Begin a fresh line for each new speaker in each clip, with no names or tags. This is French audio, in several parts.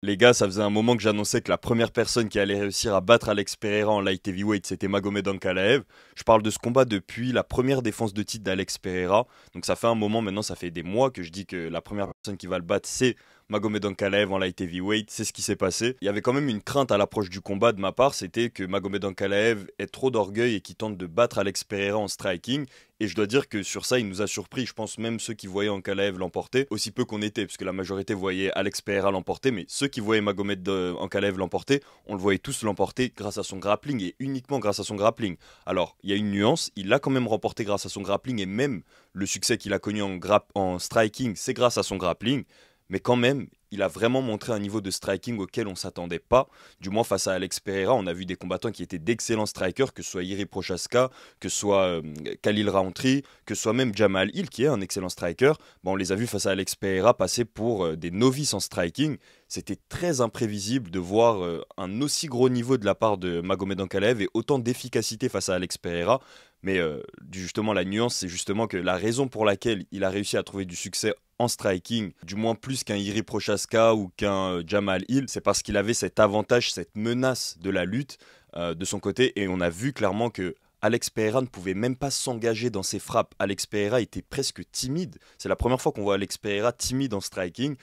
Les gars, ça faisait un moment que j'annonçais que la première personne qui allait réussir à battre Alex Pereira en light heavyweight, c'était Magomed Ankalaev. Je parle de ce combat depuis la première défense de titre d'Alex Pereira. Donc ça fait un moment maintenant, ça fait des mois que je dis que la première personne qui va le battre, c'est Magomed Ankalaev en light heavyweight. C'est ce qui s'est passé. Il y avait quand même une crainte à l'approche du combat de ma part, c'était que Magomed Ankalaev ait trop d'orgueil et qu'il tente de battre Alex Pereira en striking. Et je dois dire que sur ça, il nous a surpris. Je pense même ceux qui voyaient Ankalaev l'emporter, aussi peu qu'on était, puisque la majorité voyait Alex Pereira l'emporter, mais ceux qui voyaient Magomed Ankalaev l'emporter, on le voyait tous l'emporter grâce à son grappling et uniquement grâce à son grappling. Alors, il y a une nuance, il l'a quand même remporté grâce à son grappling et même le succès qu'il a connu en striking, c'est grâce à son grappling. Mais quand même, il a vraiment montré un niveau de striking auquel on ne s'attendait pas. Du moins face à Alex Pereira, on a vu des combattants qui étaient d'excellents strikers, que ce soit Jiri Prochaska, que ce soit Khalil Rountree, que ce soit même Jamal Hill, qui est un excellent striker. Bon, on les a vus face à Alex Pereira passer pour des novices en striking. C'était très imprévisible de voir un aussi gros niveau de la part de Magomed Ankalaev et autant d'efficacité face à Alex Pereira. Mais justement, la nuance, c'est justement que la raison pour laquelle il a réussi à trouver du succès en striking, du moins plus qu'un Jiri Prochaska ou qu'un Jamal Hill, c'est parce qu'il avait cet avantage, cette menace de la lutte de son côté. Et on a vu clairement que Alex Pereira ne pouvait même pas s'engager dans ses frappes. Alex Pereira était presque timide. C'est la première fois qu'on voit Alex Pereira timide en striking.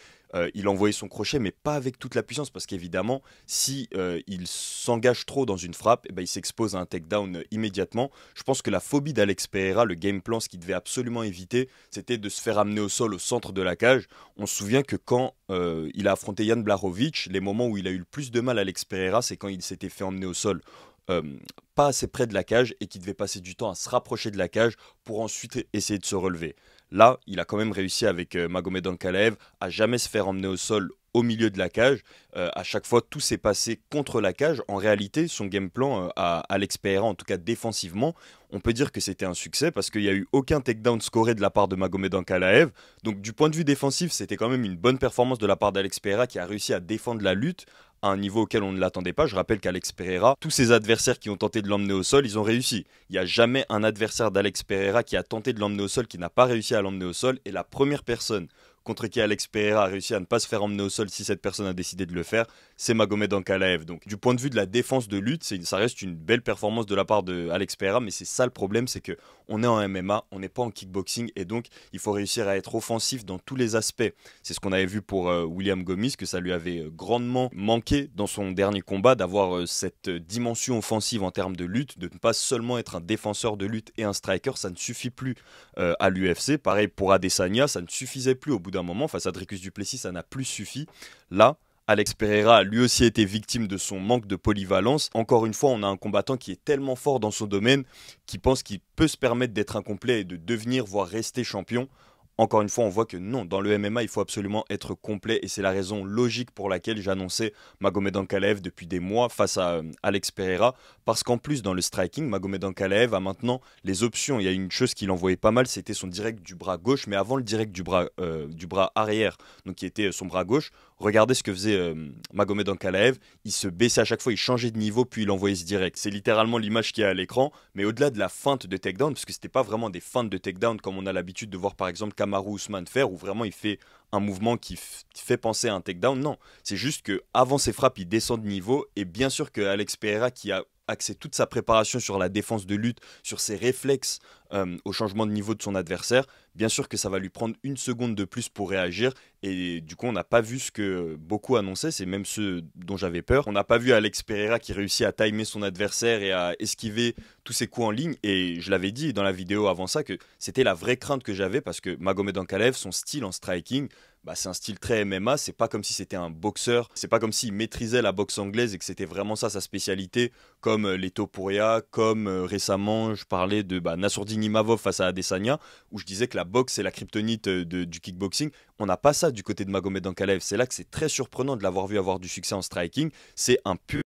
Il envoyait son crochet, mais pas avec toute la puissance, parce qu'évidemment, si il s'engage trop dans une frappe, eh ben, il s'expose à un takedown immédiatement. Je pense que la phobie d'Alex Pereira, le game plan, ce qu'il devait absolument éviter, c'était de se faire amener au sol au centre de la cage. On se souvient que quand il a affronté Jan Blachowicz, les moments où il a eu le plus de mal Alex Pereira, c'est quand il s'était fait emmener au sol. euh, pas assez près de la cage et qui devait passer du temps à se rapprocher de la cage pour ensuite essayer de se relever. Là, il a quand même réussi avec Magomed Ankalaev à jamais se faire emmener au sol au milieu de la cage. À chaque fois, tout s'est passé contre la cage. En réalité, son game plan à Alex Pereira, en tout cas défensivement, on peut dire que c'était un succès parce qu'il n'y a eu aucun takedown scoré de la part de Magomed Ankalaev. Donc, du point de vue défensif, c'était quand même une bonne performance de la part d'Alex Pereira qui a réussi à défendre la lutte à un niveau auquel on ne l'attendait pas. Je rappelle qu'Alex Pereira, tous ses adversaires qui ont tenté de l'emmener au sol, ils ont réussi. Il n'y a jamais un adversaire d'Alex Pereira qui a tenté de l'emmener au sol qui n'a pas réussi à l'emmener au sol. Et la première personne contre qui Alex Pereira a réussi à ne pas se faire emmener au sol si cette personne a décidé de le faire, c'est Magomed Ankalaev. Donc du point de vue de la défense de lutte, ça reste une belle performance de la part de Alex Pereira, mais c'est ça le problème, c'est que on est en MMA, on n'est pas en kickboxing, et donc il faut réussir à être offensif dans tous les aspects. C'est ce qu'on avait vu pour William Gomis, que ça lui avait grandement manqué dans son dernier combat, d'avoir cette dimension offensive en termes de lutte, de ne pas seulement être un défenseur de lutte et un striker, ça ne suffit plus à l'UFC. Pareil pour Adesanya, ça ne suffisait plus au bout d'un moment. Face à Dricus Duplessis, ça n'a plus suffi. Là, Alex Pereira a lui aussi été victime de son manque de polyvalence. Encore une fois, on a un combattant qui est tellement fort dans son domaine, qui pense qu'il peut se permettre d'être incomplet et de devenir, voire rester champion. Encore une fois, on voit que non, dans le MMA, il faut absolument être complet et c'est la raison logique pour laquelle j'annonçais Magomed Ankalaev depuis des mois face à Alex Pereira. Parce qu'en plus, dans le striking, Magomed Ankalaev a maintenant les options. Il y a une chose qu'il envoyait pas mal, c'était son direct du bras gauche, mais avant le direct du bras arrière, donc qui était son bras gauche. Regardez ce que faisait Magomed Ankalaev. Il se baissait à chaque fois, il changeait de niveau, puis il envoyait ce direct. C'est littéralement l'image qui est à l'écran, mais au-delà de la feinte de takedown, parce que c'était pas vraiment des feintes de takedown comme on a l'habitude de voir par exemple Kamaru Usman faire, où vraiment il fait un mouvement qui fait penser à un takedown. Non, c'est juste que avant ses frappes, il descend de niveau, et bien sûr que Alex Pereira, qui a axé toute sa préparation sur la défense de lutte, sur ses réflexes au changement de niveau de son adversaire, bien sûr que ça va lui prendre une seconde de plus pour réagir. Et du coup, on n'a pas vu ce que beaucoup annonçaient, c'est même ce dont j'avais peur. On n'a pas vu Alex Pereira qui réussit à timer son adversaire et à esquiver tous ses coups en ligne. Et je l'avais dit dans la vidéo avant ça que c'était la vraie crainte que j'avais parce que Magomed Ankalaev, son style en striking, bah, c'est un style très MMA, c'est pas comme si c'était un boxeur, c'est pas comme s'il maîtrisait la boxe anglaise et que c'était vraiment ça sa spécialité, comme les Topuria, comme récemment je parlais de Nassourdine Imavov face à Adesanya, où je disais que la boxe c'est la kryptonite du kickboxing. On n'a pas ça du côté de Magomed Ankalaev, c'est là que c'est très surprenant de l'avoir vu avoir du succès en striking, c'est un pur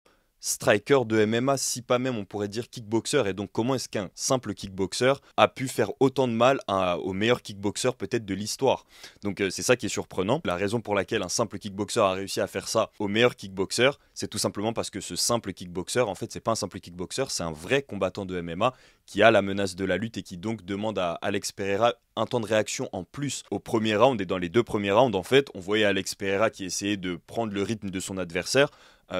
striker de MMA, si pas même on pourrait dire kickboxer. Et donc comment est-ce qu'un simple kickboxer a pu faire autant de mal au meilleur kickboxer peut-être de l'histoire? Donc c'est ça qui est surprenant. La raison pour laquelle un simple kickboxer a réussi à faire ça au meilleur kickboxer, c'est tout simplement parce que ce simple kickboxer, en fait c'est pas un simple kickboxer, c'est un vrai combattant de MMA qui a la menace de la lutte et qui donc demande à Alex Pereira un temps de réaction en plus au premier round. Et dans les 2 premiers rounds, en fait, on voyait Alex Pereira qui essayait de prendre le rythme de son adversaire.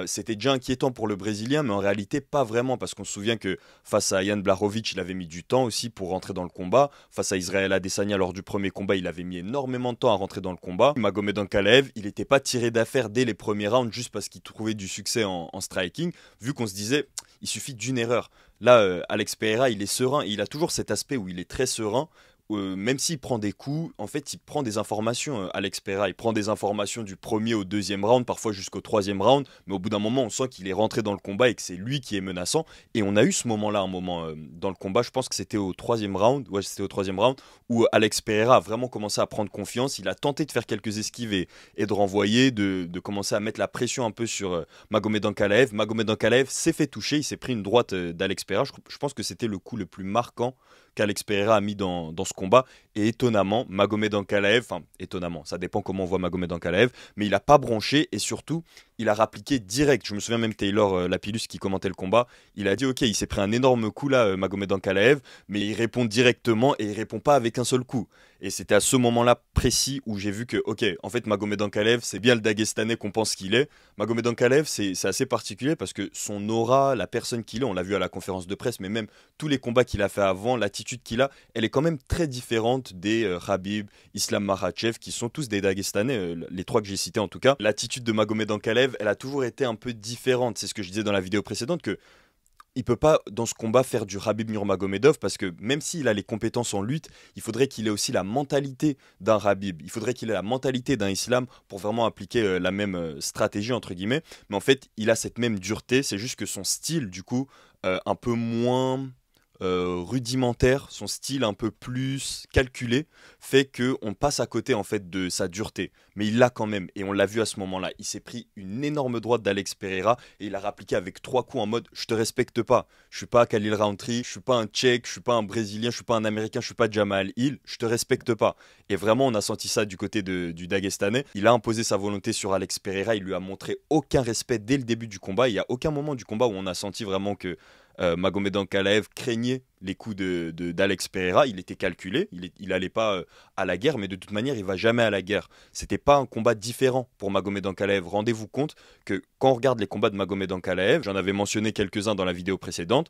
C'était déjà inquiétant pour le Brésilien, mais en réalité pas vraiment, parce qu'on se souvient que face à Jan Blachowicz, il avait mis du temps aussi pour rentrer dans le combat. Face à Israel Adesanya, lors du premier combat, il avait mis énormément de temps à rentrer dans le combat. Magomed Ankalaev, il n'était pas tiré d'affaire dès les premiers rounds juste parce qu'il trouvait du succès en striking, vu qu'on se disait, il suffit d'une erreur. Là, Alex Pereira, il est serein, et il a toujours cet aspect où il est très serein. Même s'il prend des coups, en fait, il prend des informations, Alex Pereira. Il prend des informations du premier au deuxième round, parfois jusqu'au troisième round. Mais au bout d'un moment, on sent qu'il est rentré dans le combat et que c'est lui qui est menaçant. Et on a eu ce moment-là, un moment dans le combat. Je pense que c'était au troisième round. Ouais, c'était au troisième round où Alex Pereira a vraiment commencé à prendre confiance. Il a tenté de faire quelques esquives et de renvoyer, de commencer à mettre la pression un peu sur Magomed Ankalaev. Magomed Ankalaev s'est fait toucher. Il s'est pris une droite d'Alex Pereira. Je pense que c'était le coup le plus marquant qu'Alex Pereira a mis dans ce combat. Et étonnamment, Magomed Ankalaev, enfin étonnamment, ça dépend comment on voit Magomed Ankalaev, mais il n'a pas bronché et surtout, il a rappliqué direct. Je me souviens même Taylor Lapillus qui commentait le combat, il a dit ok, il s'est pris un énorme coup là, Magomed Ankalaev, mais il répond directement et il répond pas avec un seul coup. Et c'était à ce moment-là précis où j'ai vu que ok, en fait Magomed Ankalaev, c'est bien le Dagestanais qu'on pense qu'il est. Magomed Ankalaev, c'est assez particulier parce que son aura, la personne qu'il est, on l'a vu à la conférence de presse, mais même tous les combats qu'il a fait avant, l'attitude qu'il a, elle est quand même très différente des Khabib, Islam Makhachev, qui sont tous des Dagestanais, les 3 que j'ai cités en tout cas. L'attitude de Magomed Ankalaev, elle a toujours été un peu différente. C'est ce que je disais dans la vidéo précédente, que il peut pas dans ce combat faire du Khabib Nurmagomedov parce que même s'il a les compétences en lutte, il faudrait qu'il ait aussi la mentalité d'un Khabib. Il faudrait qu'il ait la mentalité d'un Islam pour vraiment appliquer la même stratégie entre guillemets. Mais en fait, il a cette même dureté. C'est juste que son style, du coup, un peu moins rudimentaire, son style un peu plus calculé, fait que on passe à côté en fait de sa dureté. Mais il l'a quand même, et on l'a vu à ce moment-là. Il s'est pris une énorme droite d'Alex Pereira et il a rappliqué avec 3 coups en mode je te respecte pas. Je suis pas Khalil Rountree, je suis pas un Tchèque, je suis pas un Brésilien, je suis pas un Américain, je suis pas Jamal Hill. Je te respecte pas. Et vraiment, on a senti ça du côté du Dagestanais. Il a imposé sa volonté sur Alex Pereira. Il lui a montré aucun respect dès le début du combat. Il y a aucun moment du combat où on a senti vraiment que Magomed Ankalaev craignait les coups d'Alex Pereira. Il était calculé, il allait pas à la guerre, mais de toute manière, il va jamais à la guerre. C'était pas un combat différent pour Magomed Ankalaev. Rendez-vous compte que quand on regarde les combats de Magomed Ankalaev, j'en avais mentionné quelques-uns dans la vidéo précédente,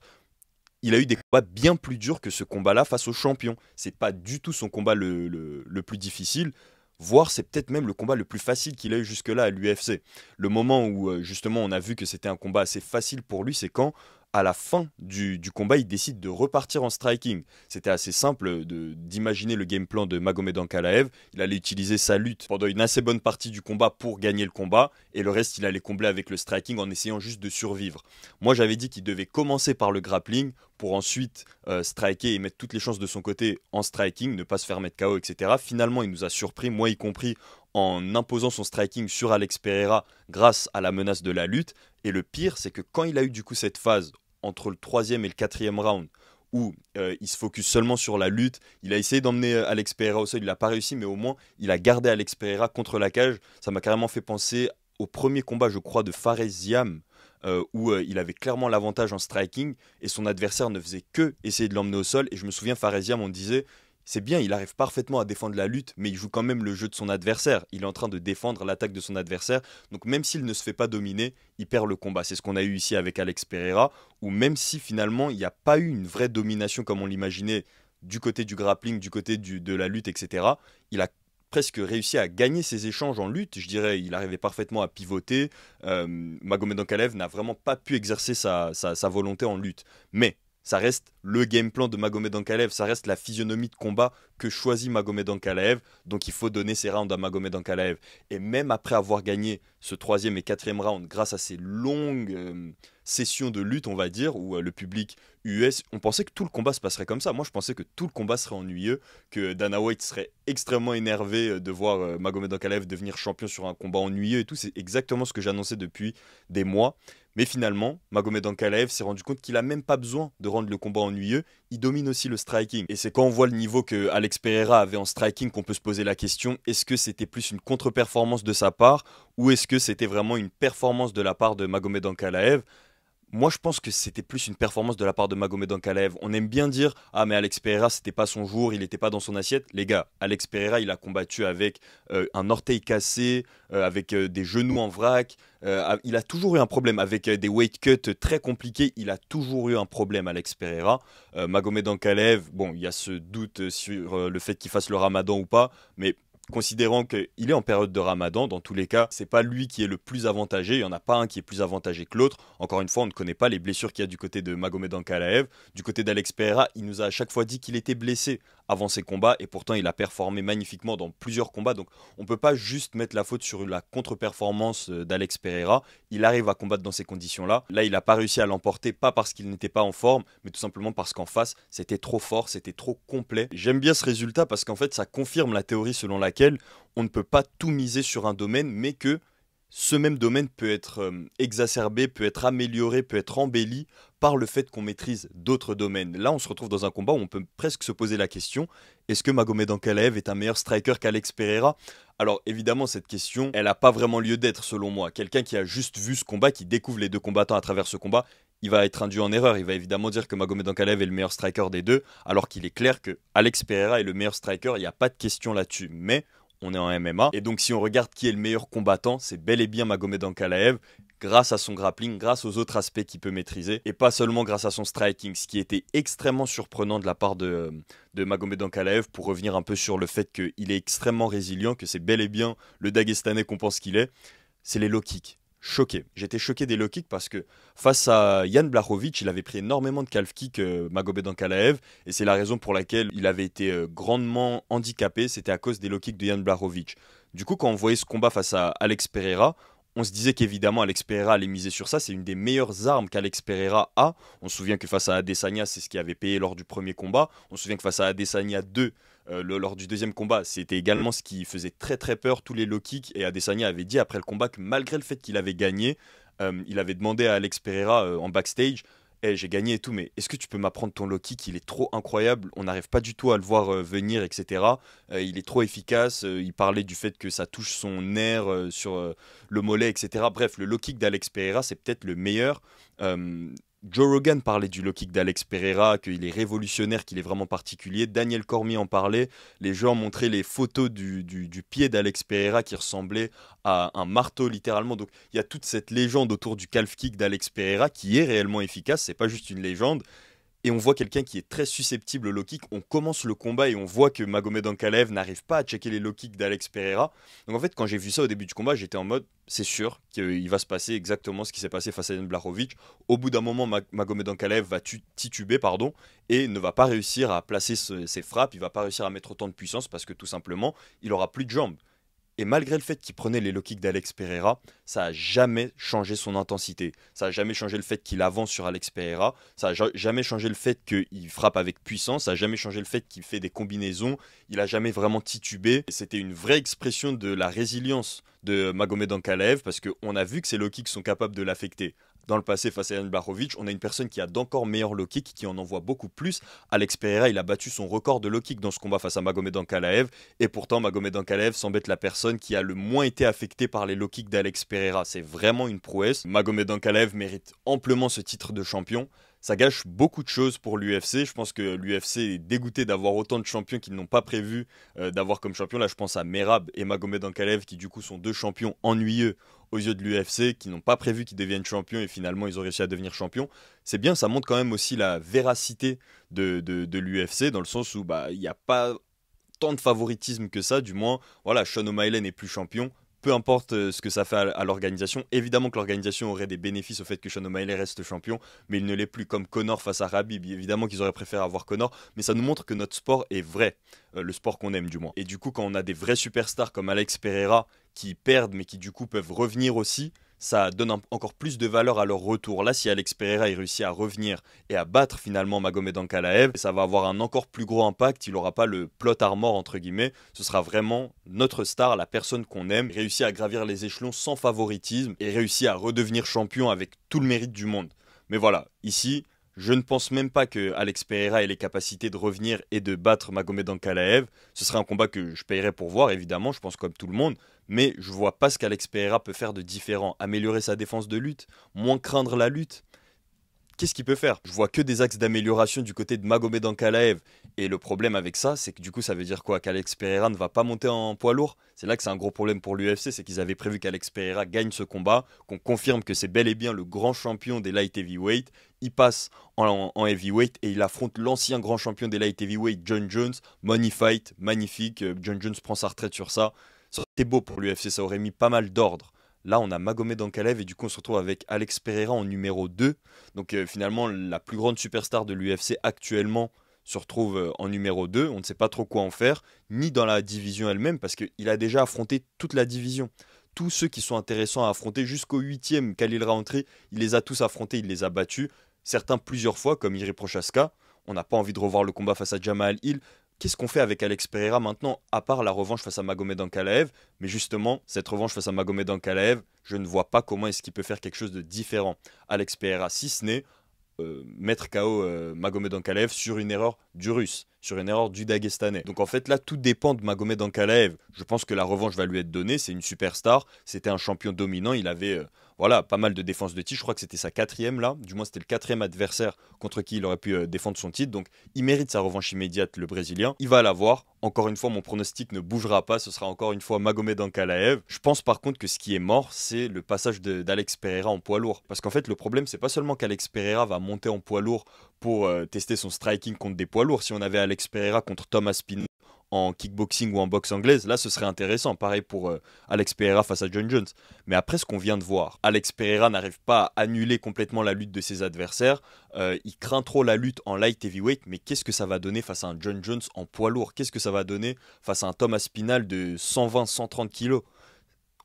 il a eu des combats bien plus durs que ce combat-là face au champion. C'est pas du tout son combat le plus difficile. Voire c'est peut-être même le combat le plus facile qu'il a eu jusque-là à l'UFC. Le moment où justement on a vu que c'était un combat assez facile pour lui, c'est quand à la fin du combat, il décide de repartir en striking. C'était assez simple d'imaginer le game plan de Magomed Ankalaev. Il allait utiliser sa lutte pendant une assez bonne partie du combat pour gagner le combat, et le reste, il allait combler avec le striking en essayant juste de survivre. Moi, j'avais dit qu'il devait commencer par le grappling pour ensuite striker et mettre toutes les chances de son côté en striking, ne pas se faire mettre KO, etc. Finalement, il nous a surpris, moi y compris, en imposant son striking sur Alex Pereira grâce à la menace de la lutte. Et le pire, c'est que quand il a eu du coup cette phase entre le 3e et le 4e round, où il se focus seulement sur la lutte, il a essayé d'emmener Alex Pereira au sol, il n'a pas réussi, mais au moins il a gardé Alex Pereira contre la cage. Ça m'a carrément fait penser au premier combat, je crois, de Fares Ziam, où il avait clairement l'avantage en striking, et son adversaire ne faisait que essayer de l'emmener au sol. Et je me souviens, Fares Ziam, on disait, c'est bien, il arrive parfaitement à défendre la lutte, mais il joue quand même le jeu de son adversaire. Il est en train de défendre l'attaque de son adversaire. Donc même s'il ne se fait pas dominer, il perd le combat. C'est ce qu'on a eu ici avec Alex Pereira, où même si finalement il n'y a pas eu une vraie domination comme on l'imaginait du côté du grappling, du côté de la lutte, etc., il a presque réussi à gagner ses échanges en lutte. Je dirais, il arrivait parfaitement à pivoter. Magomed Ankalaev n'a vraiment pas pu exercer sa volonté en lutte. Mais ça reste le game plan de Magomed Ankalaev, ça reste la physionomie de combat que choisit Magomed Ankalaev, donc il faut donner ses rounds à Magomed Ankalaev. Et même après avoir gagné ce 3e et 4e round, grâce à ces longues session de lutte, on va dire, où le public US, on pensait que tout le combat se passerait comme ça. Moi, je pensais que tout le combat serait ennuyeux, que Dana White serait extrêmement énervé de voir Magomed Ankalaev devenir champion sur un combat ennuyeux et tout. C'est exactement ce que j'annonçais depuis des mois. Mais finalement, Magomed Ankalaev s'est rendu compte qu'il a même pas besoin de rendre le combat ennuyeux. Il domine aussi le striking. Et c'est quand on voit le niveau que Alex Pereira avait en striking qu'on peut se poser la question, est-ce que c'était plus une contre-performance de sa part ou est-ce que c'était vraiment une performance de la part de Magomed Ankalaev? Moi, je pense que c'était plus une performance de la part de Magomed Ankalaev. On aime bien dire ah mais Alex Pereira c'était pas son jour, il n'était pas dans son assiette. Les gars, Alex Pereira il a combattu avec un orteil cassé, avec des genoux en vrac. Il a toujours eu un problème avec des weight cuts très compliqués. Il a toujours eu un problème Alex Pereira. Magomed Ankalaev, bon il y a ce doute sur le fait qu'il fasse le Ramadan ou pas, mais considérant qu'il est en période de Ramadan, dans tous les cas, c'est pas lui qui est le plus avantagé. Il n'y en a pas un qui est plus avantagé que l'autre. Encore une fois, on ne connaît pas les blessures qu'il y a du côté de Magomed Ankalaev. Du côté d'Alex Pereira, il nous a à chaque fois dit qu'il était blessé avant ses combats et pourtant il a performé magnifiquement dans plusieurs combats. Donc on ne peut pas juste mettre la faute sur la contre-performance d'Alex Pereira. Il arrive à combattre dans ces conditions-là. Là, il n'a pas réussi à l'emporter, pas parce qu'il n'était pas en forme, mais tout simplement parce qu'en face, c'était trop fort, c'était trop complet. J'aime bien ce résultat parce qu'en fait, ça confirme la théorie selon laquelle on ne peut pas tout miser sur un domaine, mais que ce même domaine peut être exacerbé, peut être amélioré, peut être embelli par le fait qu'on maîtrise d'autres domaines. Là, on se retrouve dans un combat où on peut presque se poser la question, est-ce que Magomed Ankalaev est un meilleur striker qu'Alex Pereira? Alors évidemment, cette question, elle n'a pas vraiment lieu d'être selon moi. Quelqu'un qui a juste vu ce combat, qui découvre les deux combattants à travers ce combat, il va être induit en erreur. Il va évidemment dire que Magomed Ankalaev est le meilleur striker des deux, alors qu'il est clair que Alex Pereira est le meilleur striker, il n'y a pas de question là-dessus. Mais on est en MMA. Et donc si on regarde qui est le meilleur combattant, c'est bel et bien Magomed Ankalaev, grâce à son grappling, grâce aux autres aspects qu'il peut maîtriser, et pas seulement grâce à son striking, ce qui était extrêmement surprenant de la part de Magomed Ankalaev, pour revenir un peu sur le fait qu'il est extrêmement résilient, que c'est bel et bien le Dagestanais qu'on pense qu'il est, c'est les low kicks. Choqué. J'étais choqué des low kicks parce que face à Jan Blachowicz, il avait pris énormément de calf kicks Magomed Ankalaev et c'est la raison pour laquelle il avait été grandement handicapé, c'était à cause des low kicks de Jan Blachowicz. Du coup, quand on voyait ce combat face à Alex Pereira, on se disait qu'évidemment Alex Pereira allait miser sur ça, c'est une des meilleures armes qu'Alex Pereira a. On se souvient que face à Adesanya, c'est ce qui avait payé lors du premier combat. On se souvient que face à Adesanya 2, lors du deuxième combat, c'était également ce qui faisait très très peur, tous les low kicks. Et Adesanya avait dit après le combat que malgré le fait qu'il avait gagné, il avait demandé à Alex Pereira en backstage, hey, j'ai gagné et tout, mais est-ce que tu peux m'apprendre ton low kick? Il est trop incroyable, on n'arrive pas du tout à le voir venir, etc. Il est trop efficace. Il parlait du fait que ça touche son nerf sur le mollet, etc. Bref, le low kick d'Alex Pereira, c'est peut-être le meilleur. Euh, Joe Rogan parlait du low kick d'Alex Pereira, qu'il est révolutionnaire, qu'il est vraiment particulier. Daniel Cormier en parlait. Les gens montraient les photos du pied d'Alex Pereira qui ressemblait à un marteau littéralement. Donc il y a toute cette légende autour du calf kick d'Alex Pereira qui est réellement efficace. C'est pas juste une légende. Et on voit quelqu'un qui est très susceptible au low kick. On commence le combat et on voit que Magomed Ankalaev n'arrive pas à checker les low kicks d'Alex Pereira. Donc en fait, quand j'ai vu ça au début du combat, j'étais en mode, c'est sûr qu'il va se passer exactement ce qui s'est passé face à Jan Blachowicz. Au bout d'un moment, Magomed Ankalaev va tituber, pardon, et ne va pas réussir à placer ses frappes. Il va pas réussir à mettre autant de puissance parce que tout simplement, il aura plus de jambes. Et malgré le fait qu'il prenait les low kicks d'Alex Pereira, ça n'a jamais changé son intensité. Ça n'a jamais changé le fait qu'il avance sur Alex Pereira. Ça n'a jamais changé le fait qu'il frappe avec puissance. Ça n'a jamais changé le fait qu'il fait des combinaisons. Il n'a jamais vraiment titubé. C'était une vraie expression de la résilience de Magomed Ankalaev parce qu'on a vu que ces low kicks sont capables de l'affecter. Dans le passé, face à Jan Blachowicz, on a une personne qui a d'encore meilleurs low kicks, qui en envoie beaucoup plus. Alex Pereira, il a battu son record de low kick dans ce combat face à Magomed Ankalaev. Et pourtant, Magomed Ankalaev semble être la personne qui a le moins été affectée par les low kicks d'Alex Pereira. C'est vraiment une prouesse. Magomed Ankalaev mérite amplement ce titre de champion. Ça gâche beaucoup de choses pour l'UFC. Je pense que l'UFC est dégoûté d'avoir autant de champions qu'ils n'ont pas prévu d'avoir comme champion. Là, je pense à Merab et Magomed Ankalaev qui, du coup, sont deux champions ennuyeux aux yeux de l'UFC, qui n'ont pas prévu qu'ils deviennent champions et finalement, ils ont réussi à devenir champions. C'est bien, ça montre quand même aussi la véracité de l'UFC dans le sens où il n'y a pas tant de favoritisme que ça. Du moins, voilà, Sean O'Malley n'est plus champion. Peu importe ce que ça fait à l'organisation. Évidemment que l'organisation aurait des bénéfices au fait que Sean O'Malley reste champion, mais il ne l'est plus, comme Conor face à Khabib. Évidemment qu'ils auraient préféré avoir Conor, mais ça nous montre que notre sport est vrai, le sport qu'on aime du moins. Et du coup, quand on a des vrais superstars comme Alex Pereira qui perdent, mais qui du coup peuvent revenir aussi, ça donne encore plus de valeur à leur retour. Là, si Alex Pereira il réussit à revenir et à battre finalement Magomed Ankalaev, ça va avoir un encore plus gros impact. Il n'aura pas le plot armor entre guillemets. Ce sera vraiment notre star, la personne qu'on aime, réussit à gravir les échelons sans favoritisme et réussit à redevenir champion avec tout le mérite du monde. Mais voilà, ici, je ne pense même pas que Alex Pereira ait les capacités de revenir et de battre Magomed Ankalaev. Ce serait un combat que je paierais pour voir, évidemment, je pense comme tout le monde. Mais je vois pas ce qu'Alex Pereira peut faire de différent. Améliorer sa défense de lutte, moins craindre la lutte. Qu'est-ce qu'il peut faire? Je vois que des axes d'amélioration du côté de Magomed Ankalaev. Et le problème avec ça, c'est que du coup, ça veut dire quoi? Qu'Alex Pereira ne va pas monter en poids lourd? C'est là que c'est un gros problème pour l'UFC, c'est qu'ils avaient prévu qu'Alex Pereira gagne ce combat, qu'on confirme que c'est bel et bien le grand champion des light heavyweight. Il passe en heavyweight et il affronte l'ancien grand champion des light heavyweight, John Jones. Money fight, magnifique. John Jones prend sa retraite sur ça. Ça aurait été beau pour l'UFC, ça aurait mis pas mal d'ordre. Là, on a Magomed Ankalaev et du coup, on se retrouve avec Alex Pereira en numéro 2. Donc finalement, la plus grande superstar de l'UFC actuellement se retrouve en numéro 2. On ne sait pas trop quoi en faire, ni dans la division elle-même, parce qu'il a déjà affronté toute la division. Tous ceux qui sont intéressants à affronter jusqu'au 8e, Khalil Rountree, il les a tous affrontés, il les a battus. Certains plusieurs fois, comme Iri Prochaska. On n'a pas envie de revoir le combat face à Jamal Hill. Qu'est-ce qu'on fait avec Alex Pereira maintenant, à part la revanche face à Magomed Ankalaev? Mais justement, cette revanche face à Magomed Ankalaev, je ne vois pas comment est-ce qu'il peut faire quelque chose de différent. Alex Pereira, si ce n'est mettre KO Magomed Ankalaev sur une erreur du Russe, sur une erreur du Dagestanais. Donc en fait là, tout dépend de Magomed Ankalaev. Je pense que la revanche va lui être donnée, c'est une superstar, c'était un champion dominant, il avait voilà, pas mal de défense de titre, je crois que c'était sa 4e là, du moins c'était le 4e adversaire contre qui il aurait pu défendre son titre, donc il mérite sa revanche immédiate, le Brésilien, il va l'avoir. Encore une fois, mon pronostic ne bougera pas, ce sera encore une fois Magomed Ankalaev. Je pense par contre que ce qui est mort, c'est le passage d'Alex Pereira en poids lourd. Parce qu'en fait, le problème, c'est pas seulement qu'Alex Pereira va monter en poids lourd pour tester son striking contre des poids lourds. Si on avait Alex Pereira contre Thomas Pinot en kickboxing ou en boxe anglaise, là ce serait intéressant. Pareil pour Alex Pereira face à John Jones. Mais après ce qu'on vient de voir, Alex Pereira n'arrive pas à annuler complètement la lutte de ses adversaires. Il craint trop la lutte en light heavyweight. Mais qu'est-ce que ça va donner face à un John Jones en poids lourd? Qu'est-ce que ça va donner face à un Thomas Spinal de 120-130 kilos?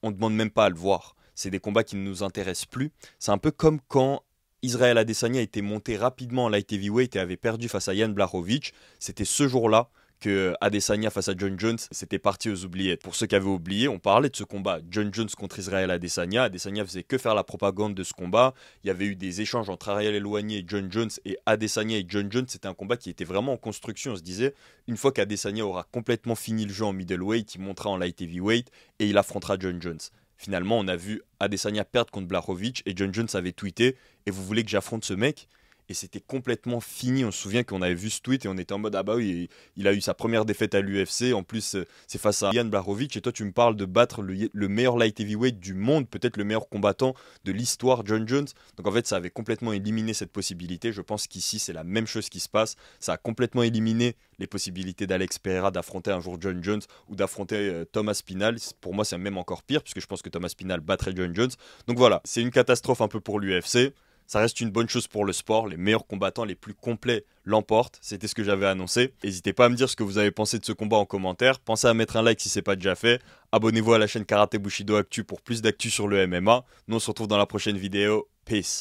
On ne demande même pas à le voir. C'est des combats qui ne nous intéressent plus. C'est un peu comme quand Israël Adesanya était monté rapidement en light heavyweight et avait perdu face à Jan Blachowicz. C'était ce jour-là que Adesanya face à John Jones, c'était parti aux oubliettes. Pour ceux qui avaient oublié, on parlait de ce combat, John Jones contre Israël Adesanya. Adesanya faisait que faire la propagande de ce combat. Il y avait eu des échanges entre Ariel Helwani et John Jones, et Adesanya et John Jones, c'était un combat qui était vraiment en construction. On se disait, une fois qu'Adesanya aura complètement fini le jeu en middleweight, il montera en light heavyweight et il affrontera John Jones. Finalement, on a vu Adesanya perdre contre Blachowicz et John Jones avait tweeté « Et vous voulez que j'affronte ce mec ?» Et c'était complètement fini. On se souvient qu'on avait vu ce tweet et on était en mode ah bah oui, il a eu sa première défaite à l'UFC. En plus, c'est face à Jan Blachowicz. Et toi, tu me parles de battre le meilleur light heavyweight du monde, peut-être le meilleur combattant de l'histoire, John Jones. Donc en fait, ça avait complètement éliminé cette possibilité. Je pense qu'ici, c'est la même chose qui se passe. Ça a complètement éliminé les possibilités d'Alex Pereira d'affronter un jour John Jones ou d'affronter Thomas Spinal. Pour moi, c'est même encore pire puisque je pense que Thomas Spinal battrait John Jones. Donc voilà, c'est une catastrophe un peu pour l'UFC. Ça reste une bonne chose pour le sport, les meilleurs combattants les plus complets l'emportent, c'était ce que j'avais annoncé. N'hésitez pas à me dire ce que vous avez pensé de ce combat en commentaire, pensez à mettre un like si ce n'est pas déjà fait, abonnez-vous à la chaîne Karate Bushido Actu pour plus d'actu sur le MMA, nous on se retrouve dans la prochaine vidéo, peace.